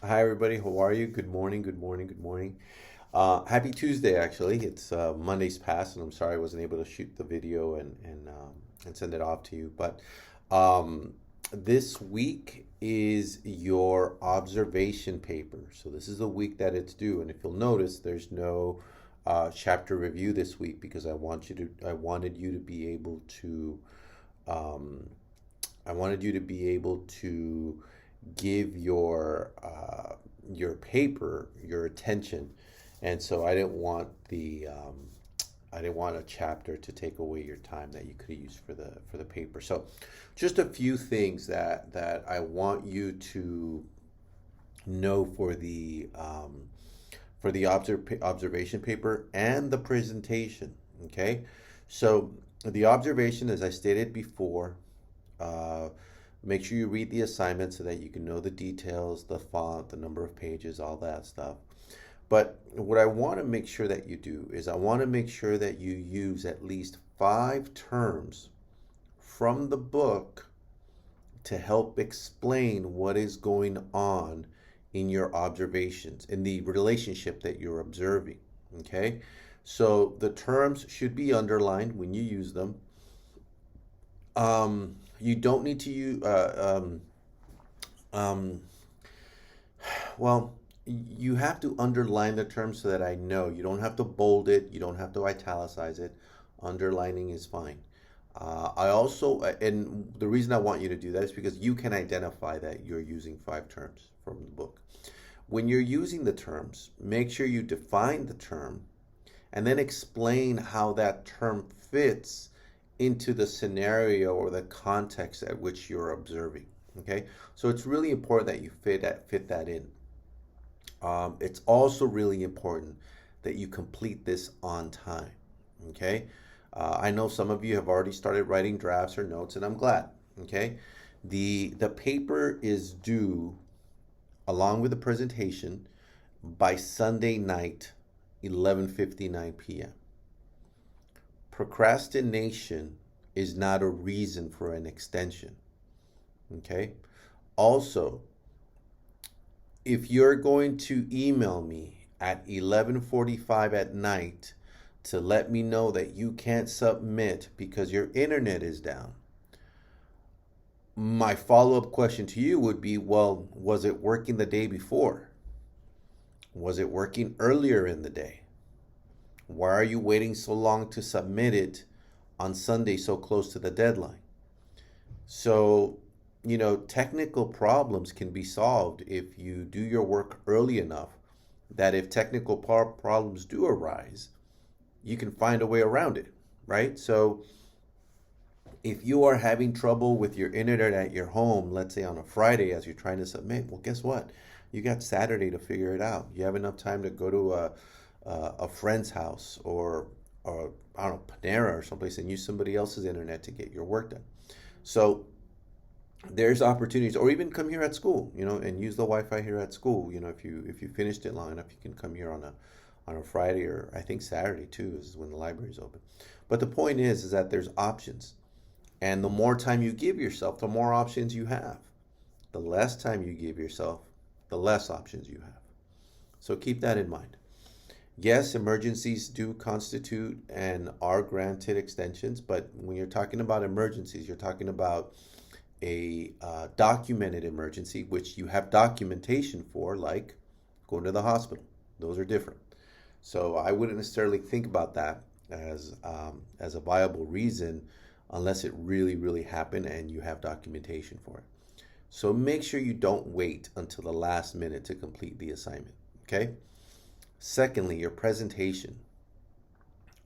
Hi, everybody. How are you? Good morning. Good morning. Good morning. Happy Tuesday. Actually, it's Monday's past, and I'm sorry I wasn't able to shoot the video and send it off to you. But um, this week is your observation paper. So this is the week that it's due, and if you'll notice, there's no chapter review this week because I wanted you to be able to um, I wanted you to be able to give your paper your attention, and so I didn't want a chapter to take away your time that you could have used for the paper. So, just a few things that I want you to know for the observation paper and the presentation. Okay, so the observation, as I stated before, uh, make sure you read the assignment so that you can know the details, the font, the number of pages, all that stuff. But what I want to make sure that you do is I want to make sure that you use at least five terms from the book to help explain what is going on in your observations, in the relationship that you're observing. Okay? So the terms should be underlined when you use them. You don't need to use, um, well, you have to underline the term so that I know. You don't have to bold it, you don't have to italicize it. Underlining is fine. I also, and the reason I want you to do that is because you can identify that you're using five terms from the book. When you're using the terms, make sure you define the term and then explain how that term fits into the scenario or the context at which you're observing. Okay, so it's really important that you fit that in. It's also really important that you complete this on time. Okay, I know some of you have already started writing drafts or notes, and I'm glad. Okay, the paper is due along with the presentation by Sunday night, 11:59 p.m. Procrastination is not a reason for an extension. Okay. Also, if you're going to email me at 11:45 at night to let me know that you can't submit because your internet is down, my follow-up question to you would be, well, was it working the day before? Was it working earlier in the day? Why are you waiting so long to submit it on Sunday so close to the deadline? So, technical problems can be solved if you do your work early enough that if technical problems do arise, you can find a way around it, right? So, if you are having trouble with your internet at your home, let's say on a Friday as you're trying to submit, well, guess what? You got Saturday to figure it out. You have enough time to go to a friend's house or I don't know, Panera or someplace and use somebody else's internet to get your work done. So there's opportunities, or even come here at school, and use the Wi-Fi here at school. If you finished it long enough, you can come here on a Friday, or I think Saturday too is when the library is open. But the point is that there's options, and the more time you give yourself, the more options you have. The less time you give yourself, the less options you have. So keep that in mind. Yes, emergencies do constitute and are granted extensions, but when you're talking about emergencies, you're talking about a documented emergency, which you have documentation for, like going to the hospital. Those are different. So I wouldn't necessarily think about that as a viable reason unless it really, really happened and you have documentation for it. So make sure you don't wait until the last minute to complete the assignment. Okay. Secondly, your presentation.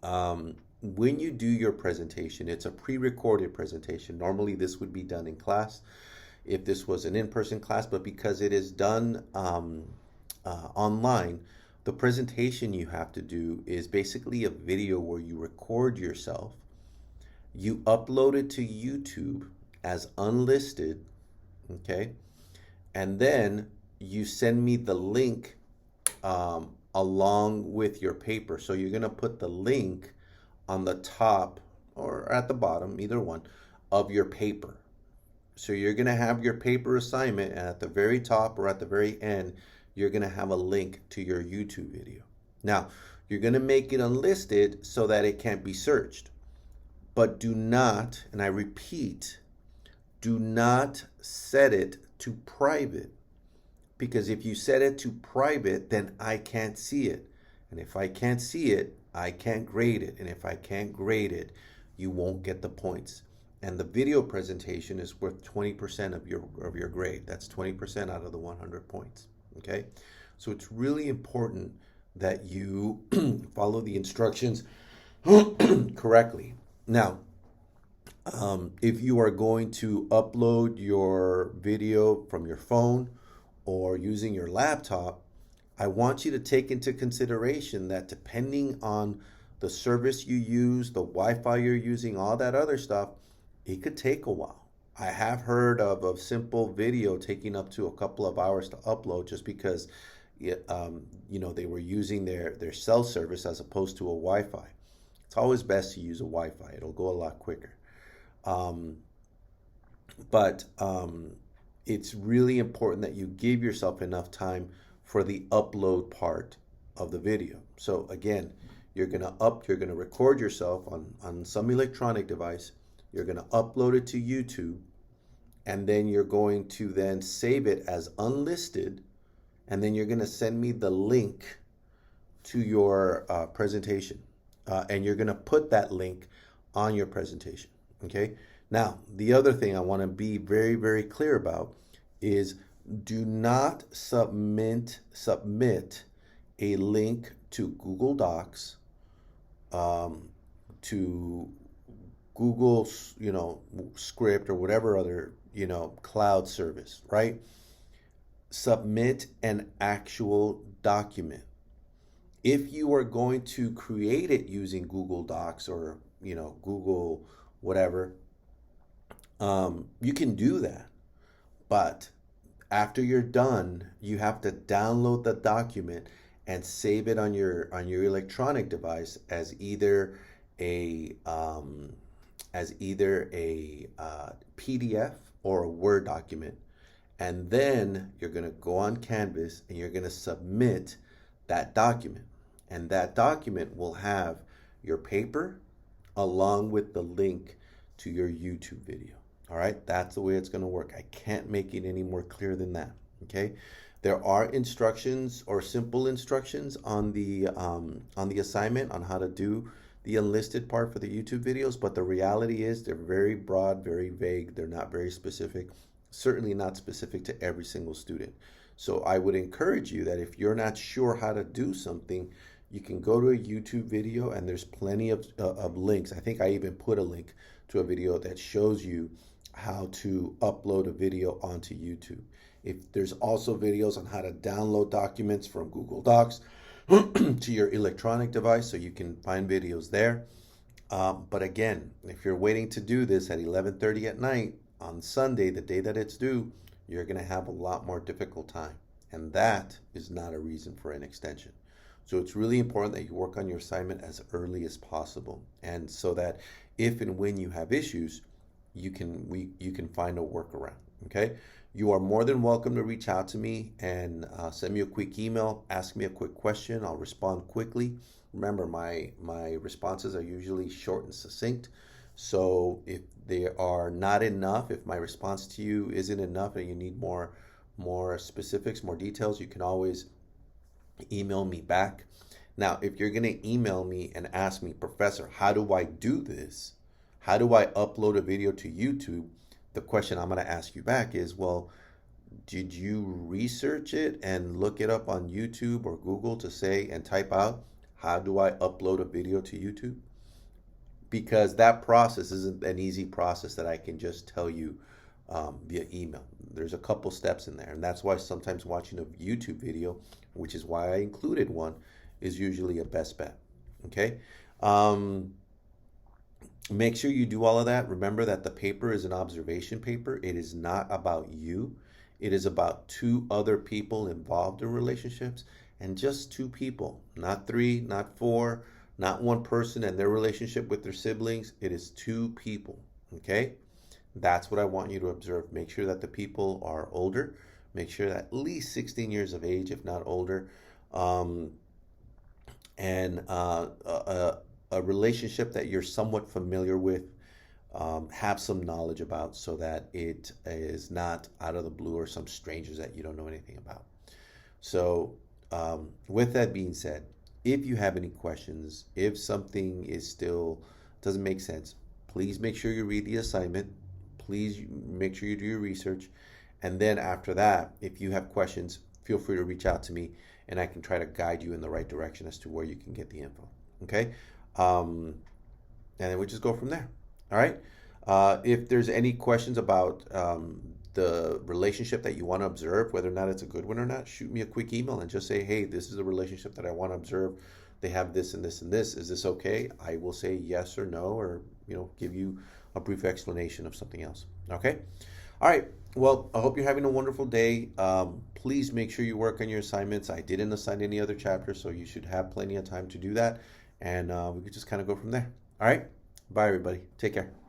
When you do your presentation, it's a pre-recorded presentation. Normally, this would be done in class if this was an in-person class, but because it is done online, the presentation you have to do is basically a video where you record yourself, you upload it to YouTube as unlisted, okay, and then you send me the link along with your paper. So you're going to put the link on the top or at the bottom, either one, of your paper. So you're going to have your paper assignment, and at the very top or at the very end, you're going to have a link to your YouTube video. Now, you're going to make it unlisted so that it can't be searched. But do not, and I repeat, do not set it to private. Because if you set it to private, then I can't see it. And if I can't see it, I can't grade it. And if I can't grade it, you won't get the points. And the video presentation is worth 20% of your grade. That's 20% out of the 100 points. Okay? So it's really important that you follow the instructions correctly. Now, if you are going to upload your video from your phone or using your laptop, I want you to take into consideration that depending on the service you use, the Wi-Fi you're using, all that other stuff, it could take a while. I have heard of simple video taking up to a couple of hours to upload just because they were using their cell service as opposed to a Wi-Fi. It's always best to use a Wi-Fi. It'll go a lot quicker. But it's really important that you give yourself enough time for the upload part of the video. So again, you're gonna record yourself on some electronic device. You're gonna upload it to YouTube, and then you're going to then save it as unlisted, and then you're gonna send me the link to your presentation, and you're gonna put that link on your presentation. Okay. Now, the other thing I want to be very, very clear about is do not submit a link to Google Docs, to Google, Script or whatever other, cloud service, right? Submit an actual document. If you are going to create it using Google Docs or, Google whatever, you can do that. But after you're done, you have to download the document and save it on your electronic device as either a PDF or a Word document. And then you're going to go on Canvas and you're going to submit that document. And that document will have your paper along with the link to your YouTube video. All right, that's the way it's going to work. I can't make it any more clear than that. Okay, there are instructions or simple instructions on the assignment on how to do the unlisted part for the YouTube videos, but the reality is they're very broad, very vague. They're not very specific, certainly not specific to every single student. So I would encourage you that if you're not sure how to do something, you can go to a YouTube video and there's plenty of links. I think I even put a link to a video that shows you how to upload a video onto YouTube. If there's also videos on how to download documents from Google Docs to your electronic device, so you can find videos there. But again, if you're waiting to do this at 11:30 at night on Sunday, the day that it's due, you're going to have a lot more difficult time. And that is not a reason for an extension. So it's really important that you work on your assignment as early as possible. And so that if and when you have issues, you can find a workaround. Okay. You are more than welcome to reach out to me and send me a quick email, ask me a quick question. I'll respond quickly. Remember, my responses are usually short and succinct. So if they are not enough, if my response to you isn't enough and you need more specifics, more details, you can always email me back. Now, if you're going to email me and ask me, Professor, how do I do this? How do I upload a video to YouTube? The question I'm going to ask you back is, well, did you research it and look it up on YouTube or Google to say and type out, how do I upload a video to YouTube? Because that process isn't an easy process that I can just tell you via email. There's a couple steps in there. And that's why sometimes watching a YouTube video, which is why I included one, is usually a best bet. Okay? Make sure you do all of that. Remember that the paper is an observation paper. It is not about you. It is about two other people involved in relationships, and just two people, not three, not four, not one person and their relationship with their siblings. It is two people. Okay? That's what I want you to observe. Make sure that the people are older. Make sure that at least 16 years of age, if not older. Um, and a relationship that you're somewhat familiar with, have some knowledge about so that it is not out of the blue or some strangers that you don't know anything about. So, with that being said, if you have any questions, if something is still doesn't make sense, please make sure you read the assignment. Please make sure you do your research. And then after that, if you have questions, feel free to reach out to me and I can try to guide you in the right direction as to where you can get the info. Okay? And then we just go from there. All right? If there's any questions about the relationship that you want to observe, whether or not it's a good one or not, shoot me a quick email and just say, hey, this is a relationship that I want to observe. They have this and this and this. Is this okay? I will say yes or no, or give you a brief explanation of something else. Okay? All right. Well, I hope you're having a wonderful day. Please make sure you work on your assignments. I didn't assign any other chapters, so you should have plenty of time to do that. And we could just kind of go from there. All right? Bye, everybody. Take care.